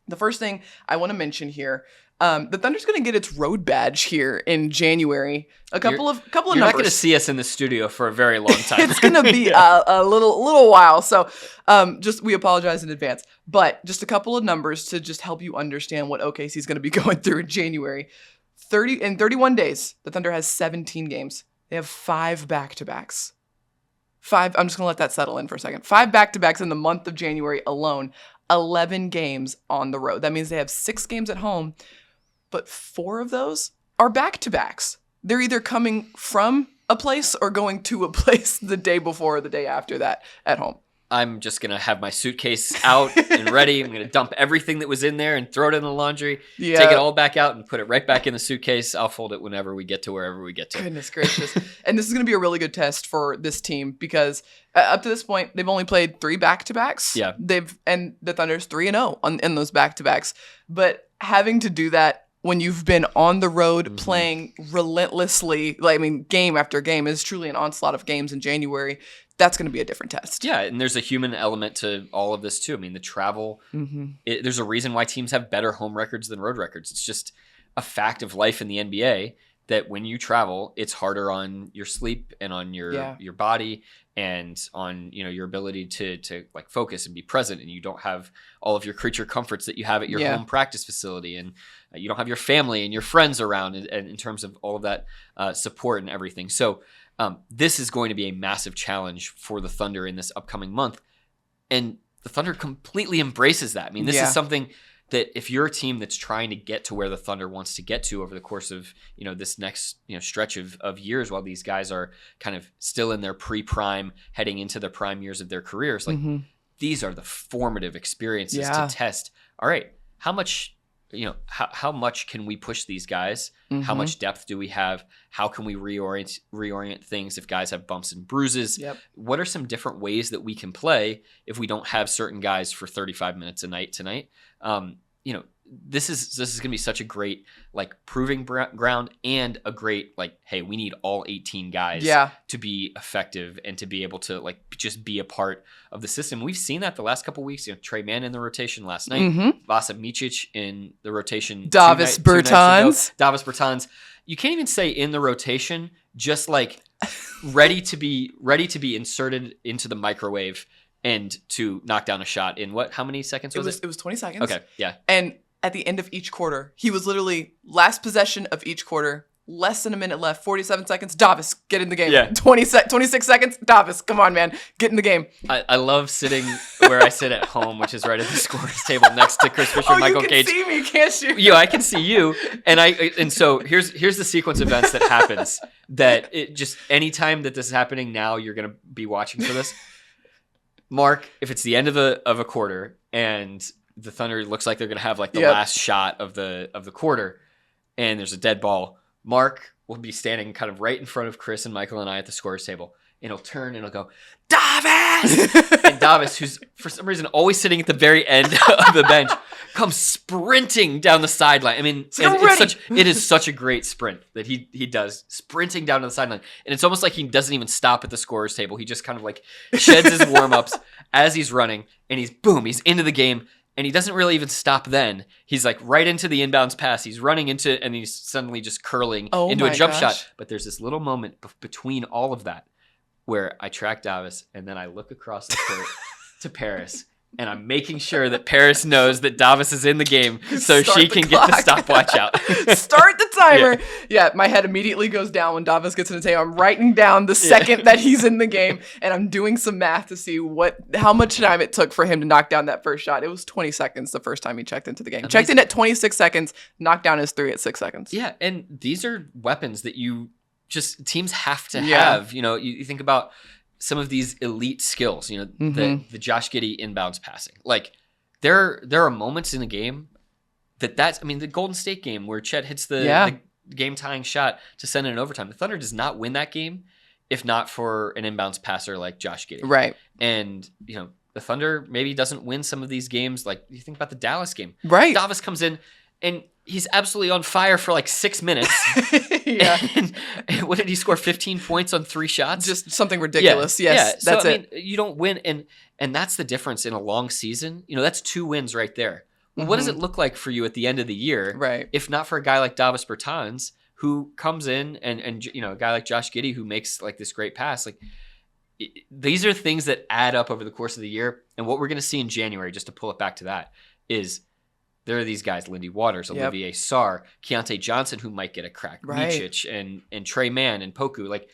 Speaker 1: The first thing I want to mention here, the Thunder's going to get its road badge here in January. A couple of
Speaker 2: You're
Speaker 1: numbers.
Speaker 2: not going to see us in the studio for a very long time.
Speaker 1: It's going to be a little while. So we apologize in advance. But just a couple of numbers to just help you understand what OKC is going to be going through in January. In 31 days, the Thunder has 17 games. They have 5 back-to-backs. I'm just going to let that settle in for a second. 5 back-to-backs in the month of January alone. 11 games on the road. That means they have 6 games at home, but 4 of those are back-to-backs. They're either coming from a place or going to a place the day before or the day after that at home.
Speaker 2: I'm just going to have my suitcase out and ready. I'm going to dump everything that was in there and throw it in the laundry,
Speaker 1: Yeah.
Speaker 2: take it all back out and put it right back in the suitcase. I'll fold it whenever we get to wherever we get to.
Speaker 1: Goodness gracious. And this is going to be a really good test for this team because up to this point, they've only played 3 back-to-backs.
Speaker 2: Yeah.
Speaker 1: And the Thunder's 3-0 in those back-to-backs. But having to do that when you've been on the road playing relentlessly, game after game is truly an onslaught of games in January. That's going to be a different test.
Speaker 2: Yeah, and there's a human element to all of this too. I mean, the travel, there's a reason why teams have better home records than road records. It's just a fact of life in the NBA that when you travel, it's harder on your sleep and on your body and on your ability to like focus and be present, and you don't have all of your creature comforts that you have at your home practice facility, and you don't have your family and your friends around, and in terms of all of that support and everything. So this is going to be a massive challenge for the Thunder in this upcoming month, and the Thunder completely embraces that. I mean, this is something that if you're a team that's trying to get to where the Thunder wants to get to over the course of this next stretch of years, while these guys are kind of still in their pre-prime, heading into the prime years of their careers, like these are the formative experiences to test. All right, how much how much can we push these guys? How much depth do we have? How can we reorient things if guys have bumps and bruises? What are some different ways that we can play if we don't have certain guys for 35 minutes a night tonight? This is going to be such a great proving ground, and a great hey, we need all 18 guys to be effective and to be able to just be a part of the system. We've seen that the last couple of weeks. Trey Mann in the rotation last night, Vasa Micic in the rotation,
Speaker 1: Davis Bertans.
Speaker 2: Davis Bertans. You can't even say in the rotation, just ready to be inserted into the microwave and to knock down a shot in how many seconds was it?
Speaker 1: It was 20 seconds.
Speaker 2: Okay, yeah.
Speaker 1: And at the end of each quarter, he was literally last possession of each quarter, less than a minute left, 47 seconds, Davis, get in the game.
Speaker 2: Yeah.
Speaker 1: 26 seconds, Davis, come on, man, get in the game.
Speaker 2: I love sitting where I sit at home, which is right at the scorer's table next to Chris Fisher and Michael Cage.
Speaker 1: You can see me, can't you?
Speaker 2: Yeah, I can see you. And so here's the sequence of events that happens that it just anytime that this is happening now, you're going to be watching for this. Mark, if it's the end of a quarter and the Thunder looks like they're going to have the last shot of the quarter and there's a dead ball, Mark will be standing kind of right in front of Chris and Michael and I at the scorer's table. And he'll turn and he'll go, Davis! And Davis, who's for some reason always sitting at the very end of the bench, comes sprinting down the sideline. I mean, it is such a great sprint that he does, sprinting down to the sideline. And it's almost like he doesn't even stop at the scorer's table. He just kind of like sheds his warm-ups as he's running, and he's into the game. And he doesn't really even stop then. He's like right into the inbounds pass. He's running into, and he's suddenly just curling into a jump shot. But there's this little moment between all of that where I track Davis, and then I look across the court to Paris, and I'm making sure that Paris knows that Davis is in the game so she can get the stopwatch out.
Speaker 1: Start the timer. Yeah, my head immediately goes down when Davis gets in the table. I'm writing down the second that he's in the game, and I'm doing some math to see how much time it took for him to knock down that first shot. It was 20 seconds the first time he checked into the game. Amazing. Checked in at 26 seconds, knocked down his 3 at 6 seconds.
Speaker 2: Yeah, and these are weapons that teams have to have. You know, you think about some of these elite skills, you know, the Josh Giddey inbounds passing. Like there are moments in the game the Golden State game where Chet hits the game tying shot to send it in overtime. The Thunder does not win that game if not for an inbounds passer like Josh Giddey. Right. And, you know, the Thunder maybe doesn't win some of these games. Like you think about the Dallas game. Right. Davis comes in and he's absolutely on fire for like 6 minutes. And what did he score? 15 points on 3 shots? Just something ridiculous. Yeah. Yes. Yeah. That's it. You don't win. And that's the difference in a long season. You know, that's 2 wins right there. Well, what does it look like for you at the end of the year? Right. If not for a guy like Davis Bertans, who comes in and you know, a guy like Josh Giddey who makes like this great pass. Like these are things that add up over the course of the year. And what we're going to see in January, just to pull it back to that, is there are these guys, Lindy Waters, Olivier Sarr, Keontae Johnson, who might get a crack, Micic, and Trey Mann and Poku. Like,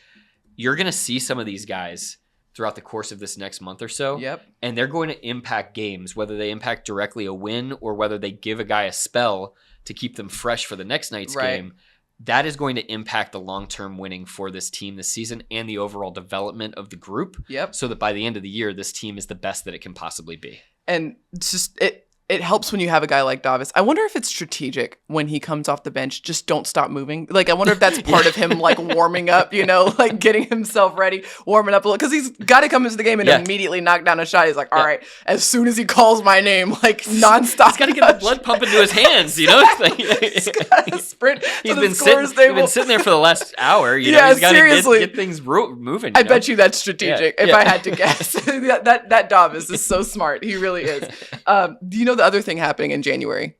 Speaker 2: you're going to see some of these guys throughout the course of this next month or so. Yep. And they're going to impact games, whether they impact directly a win or whether they give a guy a spell to keep them fresh for the next night's game. That is going to impact the long-term winning for this team this season and the overall development of the group. Yep. So that by the end of the year, this team is the best that it can possibly be. And it's just it helps when you have a guy like Davis. I wonder if it's strategic when he comes off the bench, just don't stop moving. Like, I wonder if that's part of him, like, warming up, you know, like getting himself ready, warming up a little. Because he's got to come into the game and immediately knock down a shot. He's like, all right, as soon as he calls my name, like, nonstop. He's got to get the blood pumping to his hands, you know? He's got to sprint to the scorer's table. He's been sitting there for the last hour, you know? He's got to get things moving. I bet you that's strategic, if I had to guess. that Davis is so smart. He really is. Do you know the other thing happening in January?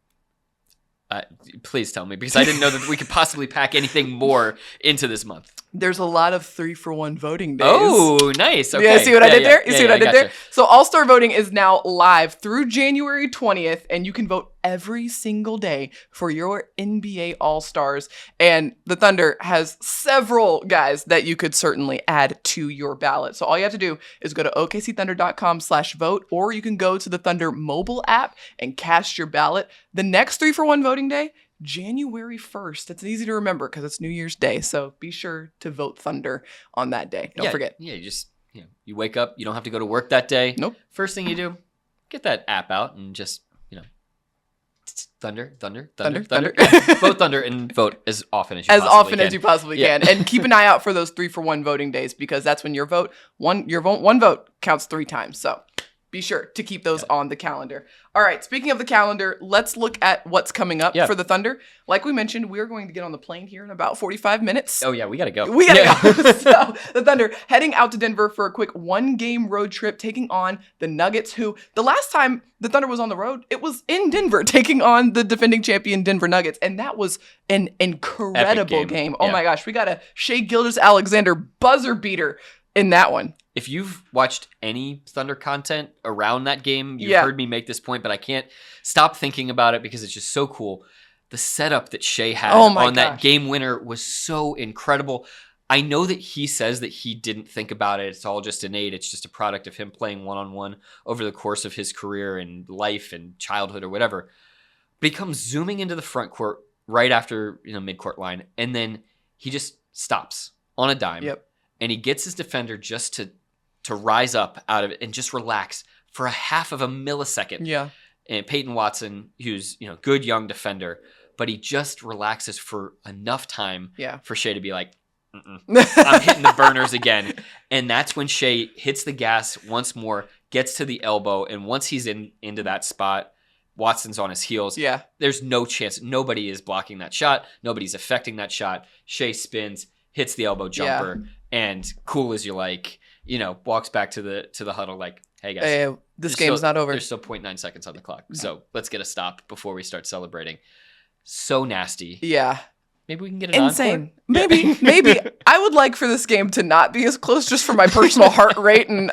Speaker 2: Please tell me, because I didn't know that we could possibly pack anything more into this month. There's a lot of 3-for-1 voting days. Oh, nice. Okay. Yeah, see what I did there? You see what I did there? So All-Star voting is now live through January 20th, and you can vote every single day for your NBA All-Stars. And the Thunder has several guys that you could certainly add to your ballot. So all you have to do is go to okcthunder.com/vote, or you can go to the Thunder mobile app and cast your ballot. The next 3-for-1 voting day, January 1st. It's easy to remember because it's New Year's Day. So be sure to vote Thunder on that day. Don't forget. Yeah, you wake up. You don't have to go to work that day. Nope. First thing you do, get that app out and just, Thunder. Vote Thunder and vote as often as you possibly can. And keep an eye out for those 3-for-1 voting days, because that's when your one vote counts 3 times. So be sure to keep those on the calendar. All right, speaking of the calendar, let's look at what's coming up for the Thunder. Like we mentioned, we're going to get on the plane here in about 45 minutes. Oh, yeah, we got to go. Go. So the Thunder heading out to Denver for a quick 1-game road trip, taking on the Nuggets, who the last time the Thunder was on the road, it was in Denver, taking on the defending champion Denver Nuggets. And that was an incredible game. Oh, my gosh. We got a Shai Gilgeous-Alexander buzzer beater in that one. If you've watched any Thunder content around that game, you've heard me make this point, but I can't stop thinking about it because it's just so cool. The setup that Shai had on that game winner was so incredible. I know that he says that he didn't think about it. It's all just innate. It's just a product of him playing one-on-one over the course of his career and life and childhood or whatever. But he comes zooming into the front court right after midcourt line, and then he just stops on a dime. And he gets his defender just to rise up out of it and just relax for a half of a millisecond. And Peyton Watson, who's good young defender, but he just relaxes for enough time for Shea to be like, I'm hitting the burners again. And that's when Shea hits the gas once more, gets to the elbow, and once he's into that spot, Watson's on his heels.
Speaker 1: Yeah.
Speaker 2: There's no chance. Nobody is blocking that shot. Nobody's affecting that shot. Shea spins, hits the elbow jumper, and cool as you like, walks back to the huddle like, hey guys,
Speaker 1: this game's not over.
Speaker 2: There's still 0.9 seconds on the clock. So let's get a stop before we start celebrating. So nasty.
Speaker 1: Yeah.
Speaker 2: Maybe we can get an
Speaker 1: insane.
Speaker 2: Encore?
Speaker 1: Maybe. I would like for this game to not be as close, just for my personal heart rate and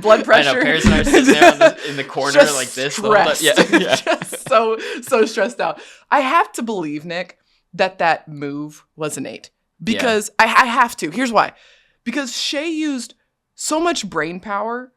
Speaker 1: blood pressure.
Speaker 2: I know. Paris and I are sitting there in the corner
Speaker 1: just
Speaker 2: like this.
Speaker 1: Stressed.
Speaker 2: Yeah.
Speaker 1: Just so stressed out. I have to believe, Nick, that move was innate. Because I have to. Here's why. Because Shea used so much brain power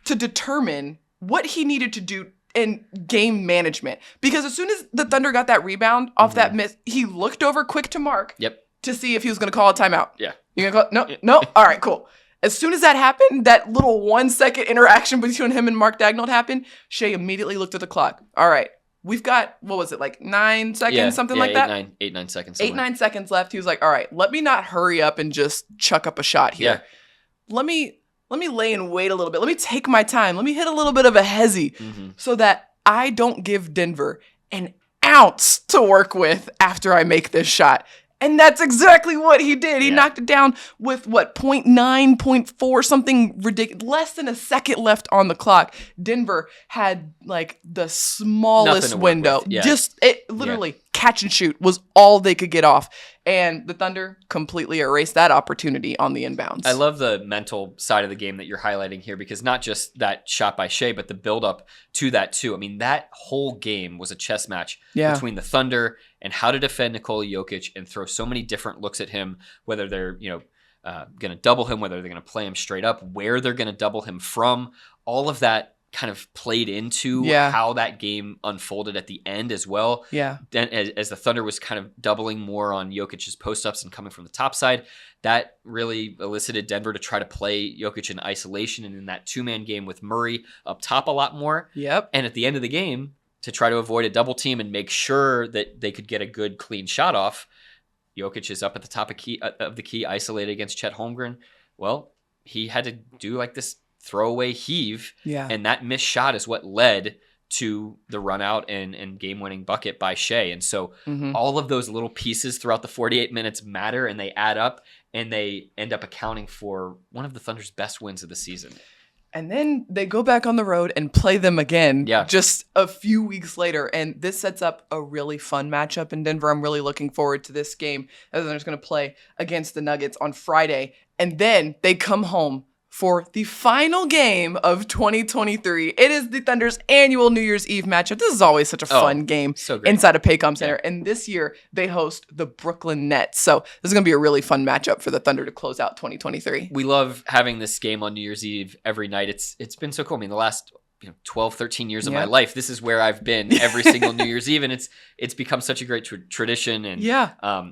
Speaker 1: to determine what he needed to do in game management. Because as soon as the Thunder got that rebound off that miss, he looked over quick to Mark to see if he was going to call a timeout.
Speaker 2: Yeah.
Speaker 1: You going to call? No. All right, cool. As soon as that happened, that little 1 second interaction between him and Mark Daigneault happened, Shea immediately looked at the clock. All right. We've got, what was it, like 9 seconds, something like that?
Speaker 2: 8-9 seconds.
Speaker 1: 8-9 seconds left. He was like, all right, let me not hurry up and just chuck up a shot here.
Speaker 2: Yeah.
Speaker 1: Let me lay and wait a little bit. Let me take my time. Let me hit a little bit of a hezzy so that I don't give Denver an ounce to work with after I make this shot. And that's exactly what he did. He knocked it down with, 0.9, 0.4, something ridiculous. Less than a second left on the clock. Denver had, the smallest window. Just, literally, catch and shoot was all they could get off. And the Thunder completely erased that opportunity on the inbounds.
Speaker 2: I love the mental side of the game that you're highlighting here, because not just that shot by Shea, but the buildup to that, too. I mean, that whole game was a chess match between the Thunder and how to defend Nikola Jokic and throw so many different looks at him, whether they're, going to double him, whether they're going to play him straight up, where they're going to double him from. All of that kind of played into how that game unfolded at the end as well.
Speaker 1: Yeah.
Speaker 2: Then as the Thunder was kind of doubling more on Jokic's post-ups and coming from the top side, that really elicited Denver to try to play Jokic in isolation and in that two-man game with Murray up top a lot more.
Speaker 1: Yep.
Speaker 2: And at the end of the game, to try to avoid a double team and make sure that they could get a good, clean shot off, Jokic is up at the top of the key, isolated against Chet Holmgren. Well, he had to do this throwaway heave, and that missed shot is what led to the run out and game-winning bucket by Shea. And so all of those little pieces throughout the 48 minutes matter, and they add up, and they end up accounting for one of the Thunder's best wins of the season.
Speaker 1: And then they go back on the road and play them again just a few weeks later. And this sets up a really fun matchup in Denver. I'm really looking forward to this game. The Thunder's going to play against the Nuggets on Friday. And then they come home for the final game of 2023. It is the Thunder's annual New Year's Eve matchup. This is always such a fun game inside of Paycom Center. And this year, they host the Brooklyn Nets. So this is going to be a really fun matchup for the Thunder to close out 2023.
Speaker 2: We love having this game on New Year's Eve every night. It's been so cool. I mean, the last 12, 13 years of my life, this is where I've been every single New Year's Eve. And it's become such a great tradition. And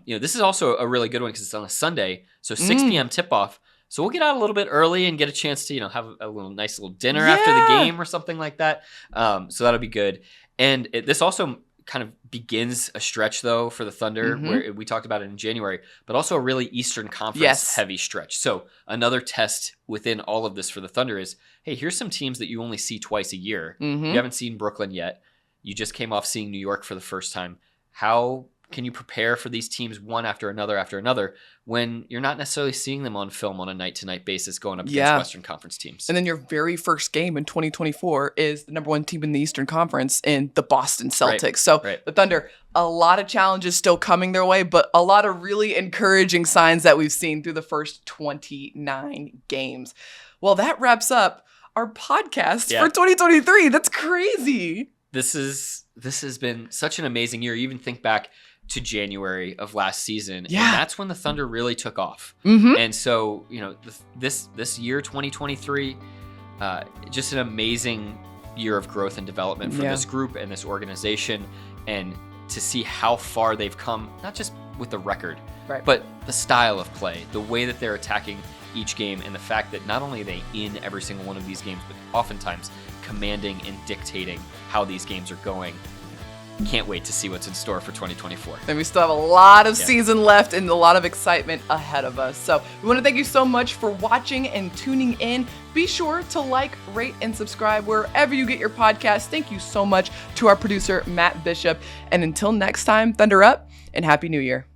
Speaker 2: this is also a really good one because it's on a Sunday. So 6 p.m. tip-off. So we'll get out a little bit early and get a chance to, have a nice little dinner after the game or something like that. So that'll be good. And this also kind of begins a stretch, though, for the Thunder, where we talked about it in January, but also a really Eastern Conference heavy stretch. So another test within all of this for the Thunder is, hey, here's some teams that you only see twice a year. You haven't seen Brooklyn yet. You just came off seeing New York for the first time. How can you prepare for these teams one after another when you're not necessarily seeing them on film on a night-to-night basis going up against Western Conference teams?
Speaker 1: And then your very first game in 2024 is the number one team in the Eastern Conference in the Boston Celtics. So the Thunder, a lot of challenges still coming their way, but a lot of really encouraging signs that we've seen through the first 29 games. Well, that wraps up our podcast for 2023. That's crazy.
Speaker 2: This has been such an amazing year. You even think back to January of last season. And that's when the Thunder really took off. And so, this year, 2023, just an amazing year of growth and development for this group and this organization. And to see how far they've come, not just with the record, but the style of play, the way that they're attacking each game, and the fact that not only are they in every single one of these games, but oftentimes commanding and dictating how these games are going. can't wait to see what's in store for 2024.
Speaker 1: And we still have a lot of season left and a lot of excitement ahead of us. So we want to thank you so much for watching and tuning in. Be sure to like, rate, and subscribe wherever you get your podcasts. Thank you so much to our producer, Matt Bishop. And until next time, Thunder up and Happy New Year.